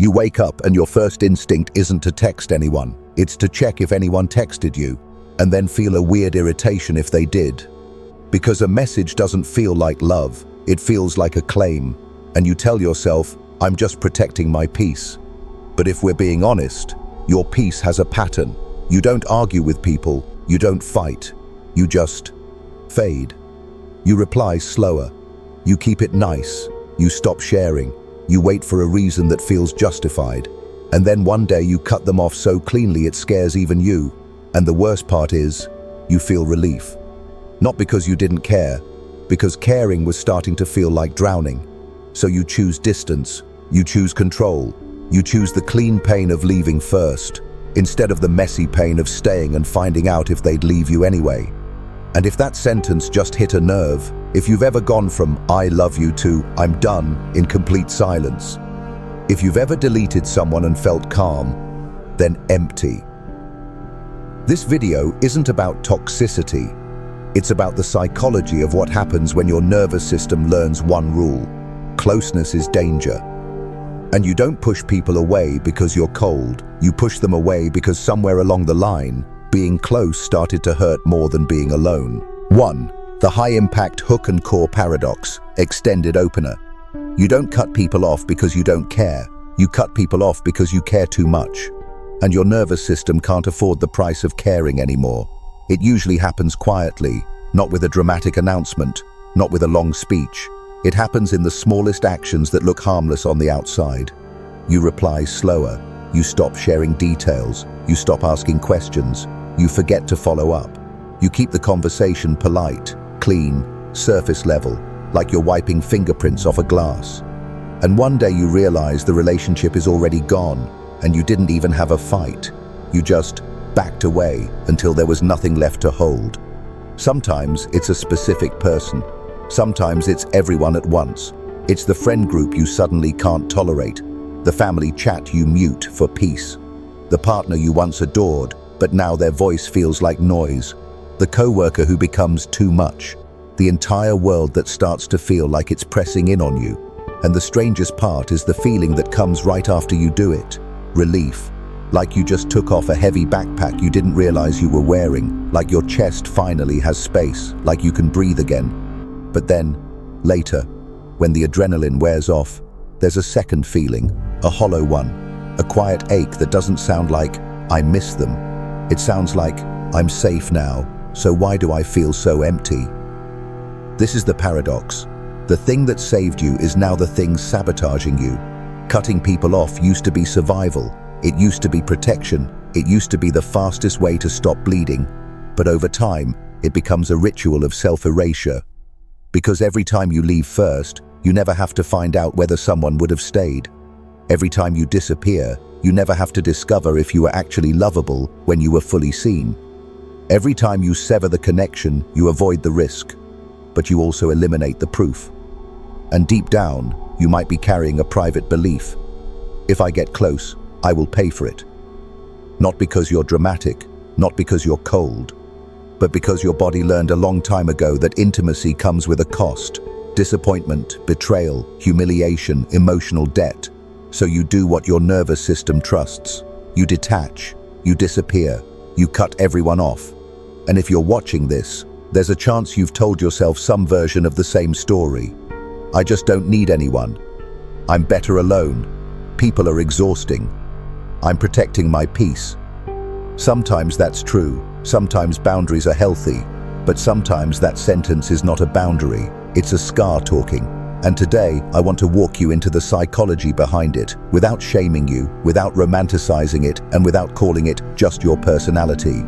You wake up and your first instinct isn't to text anyone. It's to check if anyone texted you, and then feel a weird irritation if they did. Because a message doesn't feel like love, it feels like a claim, and you tell yourself, I'm just protecting my peace. But if we're being honest, your peace has a pattern. You don't argue with people, you don't fight, you just fade. You reply slower, you keep it nice, you stop sharing, you wait for a reason that feels justified, and then one day you cut them off so cleanly it scares even you. And the worst part is, you feel relief. Not because you didn't care, because caring was starting to feel like drowning. So you choose distance, you choose control, you choose the clean pain of leaving first, instead of the messy pain of staying and finding out if they'd leave you anyway. And if that sentence just hit a nerve, if you've ever gone from I love you to I'm done in complete silence, if you've ever deleted someone and felt calm, then empty. This video isn't about toxicity. It's about the psychology of what happens when your nervous system learns one rule: closeness is danger. And you don't push people away because you're cold. You push them away because somewhere along the line, being close started to hurt more than being alone. 1. The high-impact hook and core paradox, extended opener. You don't cut people off because you don't care. You cut people off because you care too much. And your nervous system can't afford the price of caring anymore. It usually happens quietly, not with a dramatic announcement, not with a long speech. It happens in the smallest actions that look harmless on the outside. You reply slower, you stop sharing details, you stop asking questions, you forget to follow up. You keep the conversation polite, clean, surface level, like you're wiping fingerprints off a glass. And one day you realize the relationship is already gone, and you didn't even have a fight. You just backed away until there was nothing left to hold. Sometimes it's a specific person. Sometimes it's everyone at once. It's the friend group you suddenly can't tolerate, the family chat you mute for peace, the partner you once adored, but now their voice feels like noise, the coworker who becomes too much, the entire world that starts to feel like it's pressing in on you. And the strangest part is the feeling that comes right after you do it. Relief. Like you just took off a heavy backpack you didn't realize you were wearing, like your chest finally has space, like you can breathe again. But then, later, when the adrenaline wears off, there's a second feeling, a hollow one, a quiet ache that doesn't sound like, I miss them. It sounds like, I'm safe now, so why do I feel so empty? This is the paradox. The thing that saved you is now the thing sabotaging you. Cutting people off used to be survival. It used to be protection. It used to be the fastest way to stop bleeding. But over time, it becomes a ritual of self-erasure. Because every time you leave first, you never have to find out whether someone would have stayed. Every time you disappear, you never have to discover if you were actually lovable when you were fully seen. Every time you sever the connection, you avoid the risk, but you also eliminate the proof. And deep down, you might be carrying a private belief. If I get close, I will pay for it. Not because you're dramatic, not because you're cold, but because your body learned a long time ago that intimacy comes with a cost. Disappointment, betrayal, humiliation, emotional debt. So you do what your nervous system trusts. You detach, you disappear, you cut everyone off. And if you're watching this, there's a chance you've told yourself some version of the same story. I just don't need anyone. I'm better alone. People are exhausting. I'm protecting my peace. Sometimes that's true. Sometimes boundaries are healthy. But sometimes that sentence is not a boundary. It's a scar talking. And today, I want to walk you into the psychology behind it, without shaming you, without romanticizing it, and without calling it just your personality.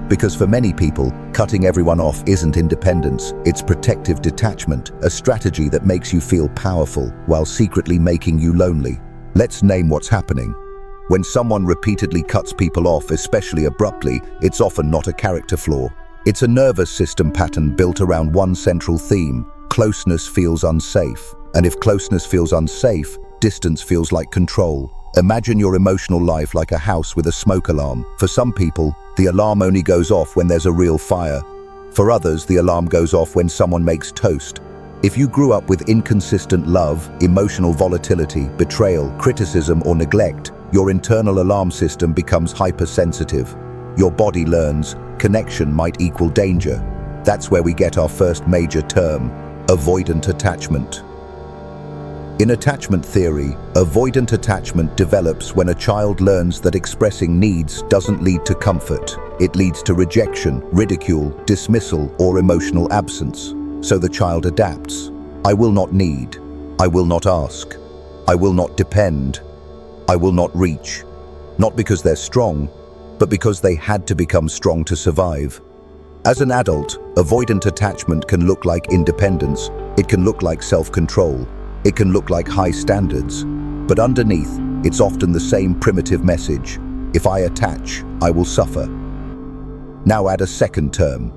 Because for many people, cutting everyone off isn't independence, it's protective detachment, a strategy that makes you feel powerful while secretly making you lonely. Let's name what's happening. When someone repeatedly cuts people off, especially abruptly, it's often not a character flaw. It's a nervous system pattern built around one central theme: closeness feels unsafe. And if closeness feels unsafe, distance feels like control. Imagine your emotional life like a house with a smoke alarm. For some people, the alarm only goes off when there's a real fire. For others, the alarm goes off when someone makes toast. If you grew up with inconsistent love, emotional volatility, betrayal, criticism, or neglect, your internal alarm system becomes hypersensitive. Your body learns connection might equal danger. That's where we get our first major term, avoidant attachment. In attachment theory, avoidant attachment develops when a child learns that expressing needs doesn't lead to comfort. It leads to rejection, ridicule, dismissal, or emotional absence. So the child adapts. I will not need. I will not ask. I will not depend. I will not reach. Not because they're strong, but because they had to become strong to survive. As an adult, avoidant attachment can look like independence. It can look like self-control. It can look like high standards. But underneath, it's often the same primitive message. If I attach, I will suffer. Now add a second term,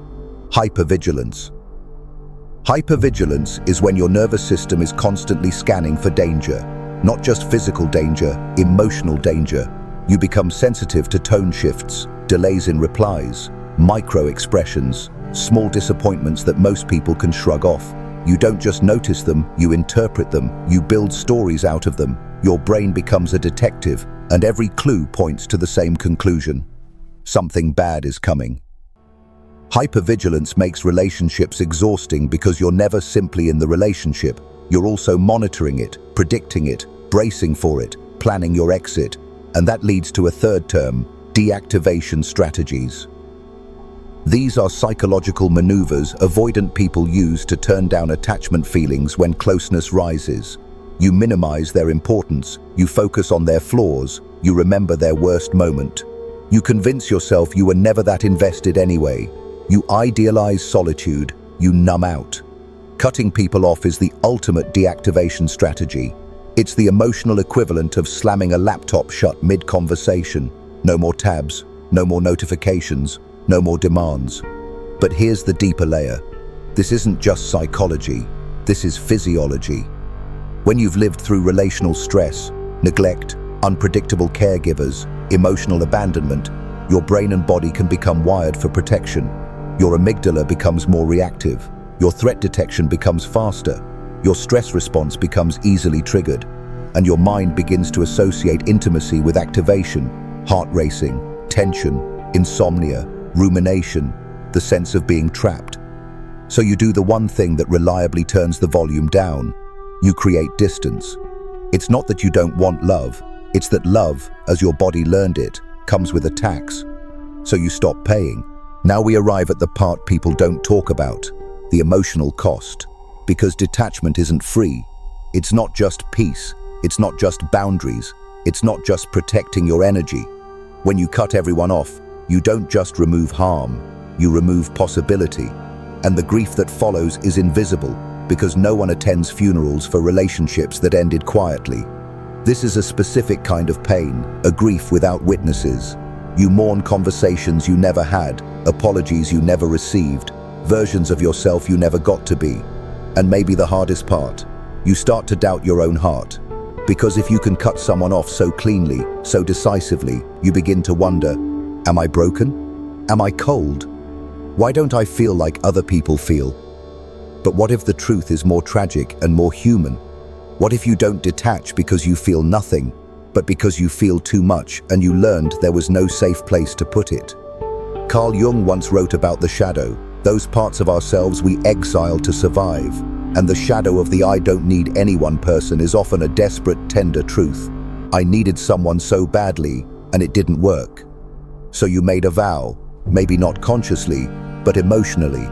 hypervigilance. Hypervigilance is when your nervous system is constantly scanning for danger. Not just physical danger, emotional danger. You become sensitive to tone shifts, delays in replies, micro-expressions, small disappointments that most people can shrug off. You don't just notice them, you interpret them, you build stories out of them. Your brain becomes a detective, and every clue points to the same conclusion. Something bad is coming. Hypervigilance makes relationships exhausting because you're never simply in the relationship. You're also monitoring it, predicting it, bracing for it, planning your exit. And that leads to a third term, deactivation strategies. These are psychological maneuvers avoidant people use to turn down attachment feelings when closeness rises. You minimize their importance, you focus on their flaws, you remember their worst moment. You convince yourself you were never that invested anyway. You idealize solitude, you numb out. Cutting people off is the ultimate deactivation strategy. It's the emotional equivalent of slamming a laptop shut mid-conversation. No more tabs, no more notifications, no more demands. But here's the deeper layer. This isn't just psychology, this is physiology. When you've lived through relational stress, neglect, unpredictable caregivers, emotional abandonment, your brain and body can become wired for protection. Your amygdala becomes more reactive. Your threat detection becomes faster. Your stress response becomes easily triggered. And your mind begins to associate intimacy with activation, heart racing, tension, insomnia, rumination, the sense of being trapped. So you do the one thing that reliably turns the volume down. You create distance. It's not that you don't want love. It's that love, as your body learned it, comes with a tax. So you stop paying. Now we arrive at the part people don't talk about, the emotional cost. Because detachment isn't free. It's not just peace. It's not just boundaries. It's not just protecting your energy. When you cut everyone off, you don't just remove harm, you remove possibility. And the grief that follows is invisible because no one attends funerals for relationships that ended quietly. This is a specific kind of pain, a grief without witnesses. You mourn conversations you never had, apologies you never received, versions of yourself you never got to be. And maybe the hardest part, you start to doubt your own heart. Because if you can cut someone off so cleanly, so decisively, you begin to wonder, am I broken? Am I cold? Why don't I feel like other people feel? But what if the truth is more tragic and more human? What if you don't detach because you feel nothing, but because you feel too much and you learned there was no safe place to put it? Carl Jung once wrote about the shadow, those parts of ourselves we exile to survive. And the shadow of the I don't need anyone person is often a desperate, tender truth. I needed someone so badly, and it didn't work. So you made a vow, maybe not consciously, but emotionally.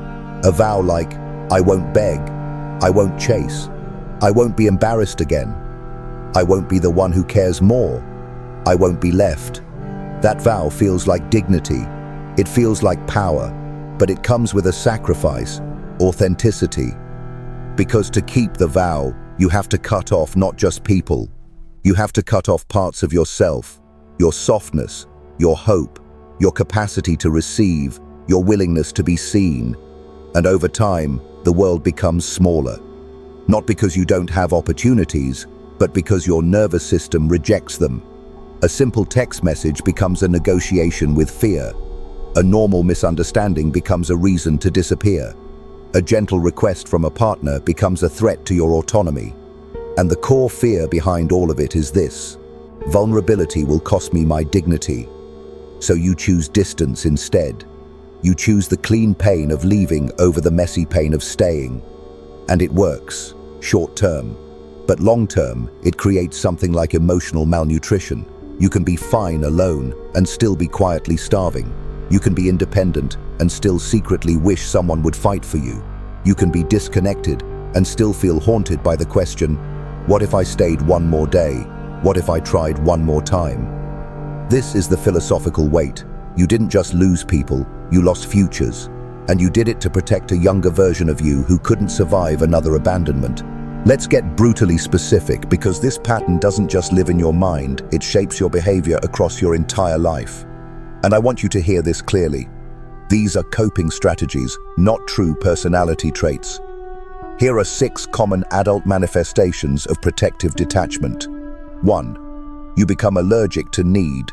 A vow like, I won't beg, I won't chase, I won't be embarrassed again, I won't be the one who cares more, I won't be left. That vow feels like dignity, it feels like power, but it comes with a sacrifice, authenticity. Because to keep the vow, you have to cut off not just people, you have to cut off parts of yourself, your softness, your hope, your capacity to receive, your willingness to be seen. And over time, the world becomes smaller. Not because you don't have opportunities, but because your nervous system rejects them. A simple text message becomes a negotiation with fear. A normal misunderstanding becomes a reason to disappear. A gentle request from a partner becomes a threat to your autonomy. And the core fear behind all of it is this: vulnerability will cost me my dignity. So you choose distance instead. You choose the clean pain of leaving over the messy pain of staying. And it works, short term. But long term, it creates something like emotional malnutrition. You can be fine alone and still be quietly starving. You can be independent and still secretly wish someone would fight for you. You can be disconnected and still feel haunted by the question, what if I stayed one more day? What if I tried one more time? This is the philosophical weight. You didn't just lose people, you lost futures. And you did it to protect a younger version of you who couldn't survive another abandonment. Let's get brutally specific, because this pattern doesn't just live in your mind, it shapes your behavior across your entire life. And I want you to hear this clearly. These are coping strategies, not true personality traits. Here are 6 common adult manifestations of protective detachment. 1. You become allergic to need.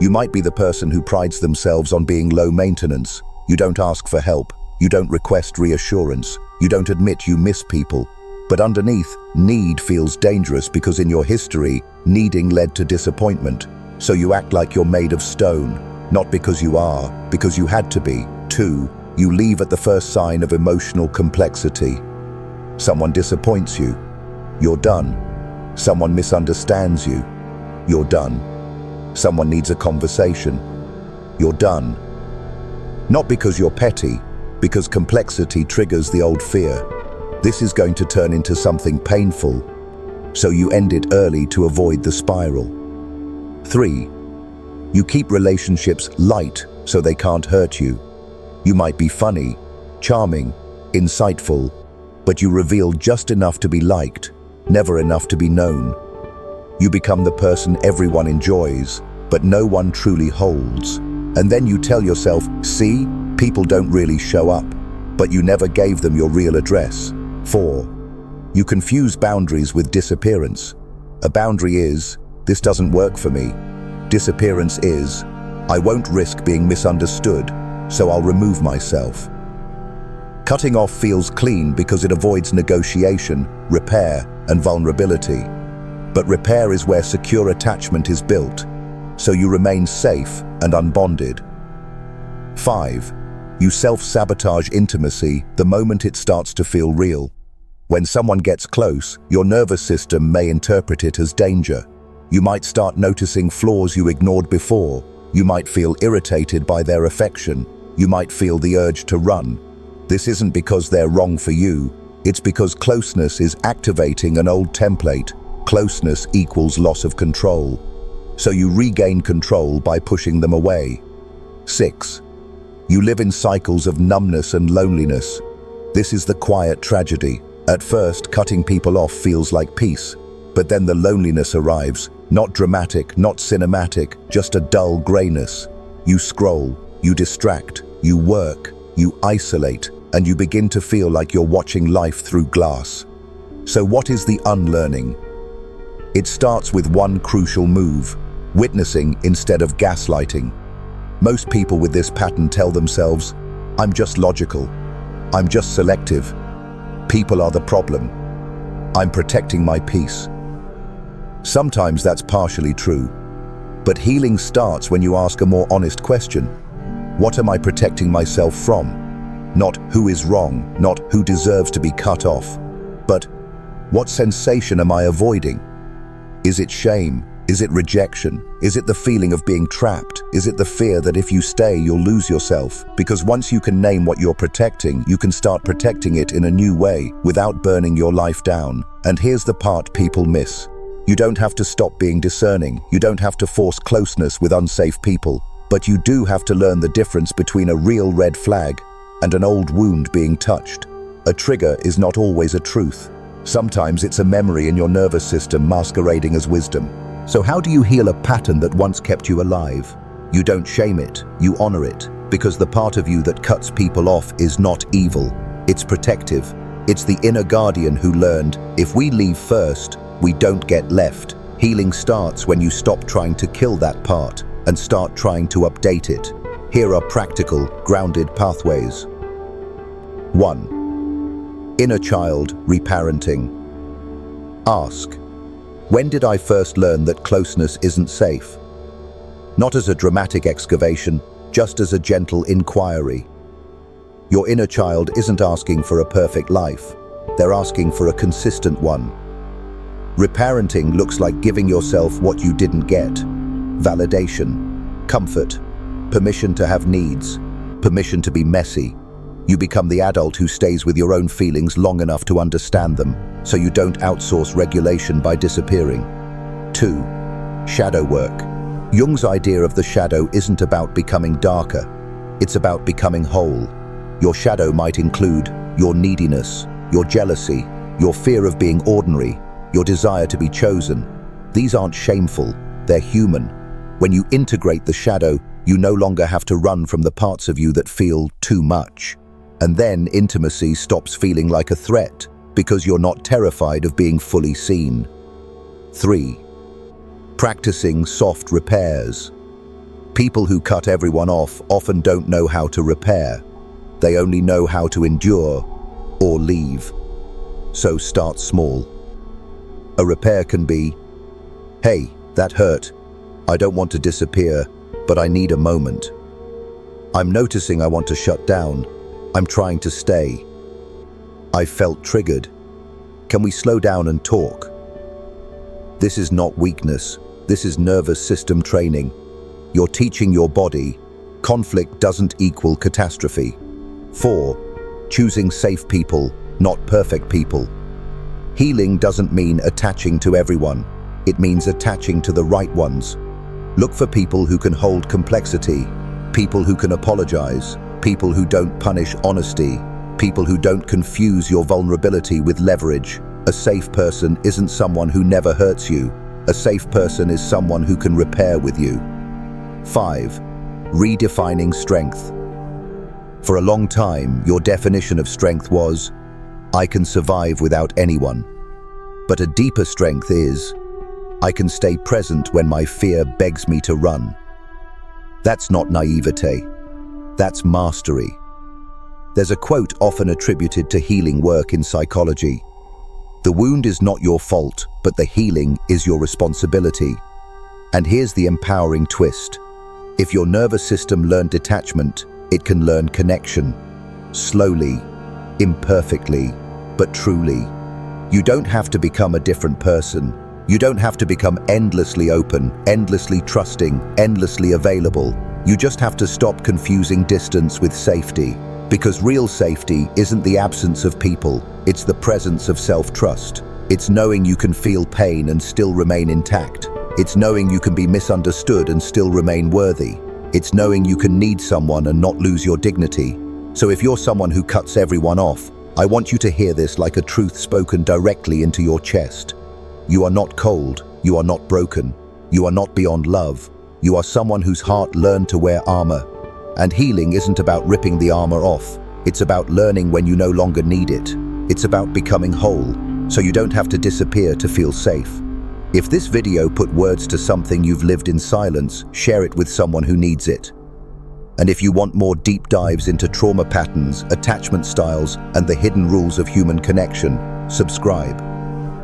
You might be the person who prides themselves on being low maintenance. You don't ask for help. You don't request reassurance. You don't admit you miss people. But underneath, need feels dangerous because in your history, needing led to disappointment. So you act like you're made of stone, not because you are, because you had to be. 2. You leave at the first sign of emotional complexity. Someone disappoints you. You're done. Someone misunderstands you. You're done. Someone needs a conversation. You're done. Not because you're petty, because complexity triggers the old fear. This is going to turn into something painful, so you end it early to avoid the spiral. 3. You keep relationships light so they can't hurt you. You might be funny, charming, insightful, but you reveal just enough to be liked, never enough to be known. You become the person everyone enjoys, but no one truly holds. And then you tell yourself, see, people don't really show up, but you never gave them your real address. 4. You confuse boundaries with disappearance. A boundary is, this doesn't work for me. Disappearance is, I won't risk being misunderstood, so I'll remove myself. Cutting off feels clean because it avoids negotiation, repair, and vulnerability. But repair is where secure attachment is built, so you remain safe and unbonded. 5. You self-sabotage intimacy the moment it starts to feel real. When someone gets close, your nervous system may interpret it as danger. You might start noticing flaws you ignored before. You might feel irritated by their affection. You might feel the urge to run. This isn't because they're wrong for you. It's because closeness is activating an old template. Closeness equals loss of control. So you regain control by pushing them away. 6. You live in cycles of numbness and loneliness. This is the quiet tragedy. At first, cutting people off feels like peace, but then the loneliness arrives. Not dramatic, not cinematic, just a dull grayness. You scroll, you distract, you work, you isolate, and you begin to feel like you're watching life through glass. So what is the unlearning? It starts with one crucial move: witnessing instead of gaslighting. Most people with this pattern tell themselves, I'm just logical. I'm just selective. People are the problem. I'm protecting my peace. Sometimes that's partially true. But healing starts when you ask a more honest question. What am I protecting myself from? Not who is wrong, not who deserves to be cut off, but what sensation am I avoiding? Is it shame? Is it rejection? Is it the feeling of being trapped? Is it the fear that if you stay, you'll lose yourself? Because once you can name what you're protecting, you can start protecting it in a new way without burning your life down. And here's the part people miss. You don't have to stop being discerning. You don't have to force closeness with unsafe people. But you do have to learn the difference between a real red flag and an old wound being touched. A trigger is not always a truth. Sometimes it's a memory in your nervous system masquerading as wisdom. So how do you heal a pattern that once kept you alive? You don't shame it, you honor it, because the part of you that cuts people off is not evil, it's protective. It's the inner guardian who learned, if we leave first, we don't get left. Healing starts when you stop trying to kill that part and start trying to update it. Here are practical, grounded pathways. 1. Inner child reparenting. Ask, when did I first learn that closeness isn't safe? Not as a dramatic excavation, just as a gentle inquiry. Your inner child isn't asking for a perfect life. They're asking for a consistent one. Reparenting looks like giving yourself what you didn't get. Validation, comfort, permission to have needs, permission to be messy. You become the adult who stays with your own feelings long enough to understand them, so you don't outsource regulation by disappearing. 2. Shadow work. Jung's idea of the shadow isn't about becoming darker. It's about becoming whole. Your shadow might include your neediness, your jealousy, your fear of being ordinary, your desire to be chosen. These aren't shameful, they're human. When you integrate the shadow, you no longer have to run from the parts of you that feel too much. And then intimacy stops feeling like a threat because you're not terrified of being fully seen. 3. Practicing soft repairs. People who cut everyone off often don't know how to repair. They only know how to endure or leave. So start small. A repair can be, hey, that hurt. I don't want to disappear, but I need a moment. I'm noticing I want to shut down. I'm trying to stay. I felt triggered. Can we slow down and talk? This is not weakness. This is nervous system training. You're teaching your body. Conflict doesn't equal catastrophe. 4. Choosing safe people, not perfect people. Healing doesn't mean attaching to everyone. It means attaching to the right ones. Look for people who can hold complexity, people who can apologize, people who don't punish honesty, people who don't confuse your vulnerability with leverage. A safe person isn't someone who never hurts you. A safe person is someone who can repair with you. 5. Redefining strength. For a long time, your definition of strength was, I can survive without anyone. But a deeper strength is, I can stay present when my fear begs me to run. That's not naivete. That's mastery. There's a quote often attributed to healing work in psychology. The wound is not your fault, but the healing is your responsibility. And here's the empowering twist. If your nervous system learned detachment, it can learn connection. Slowly, imperfectly, but truly. You don't have to become a different person. You don't have to become endlessly open, endlessly trusting, endlessly available. You just have to stop confusing distance with safety. Because real safety isn't the absence of people, it's the presence of self-trust. It's knowing you can feel pain and still remain intact. It's knowing you can be misunderstood and still remain worthy. It's knowing you can need someone and not lose your dignity. So if you're someone who cuts everyone off, I want you to hear this like a truth spoken directly into your chest. You are not cold, you are not broken, you are not beyond love. You are someone whose heart learned to wear armor. And healing isn't about ripping the armor off. It's about learning when you no longer need it. It's about becoming whole, so you don't have to disappear to feel safe. If this video put words to something you've lived in silence, share it with someone who needs it. And if you want more deep dives into trauma patterns, attachment styles, and the hidden rules of human connection, subscribe.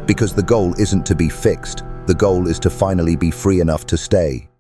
Because the goal isn't to be fixed, the goal is to finally be free enough to stay.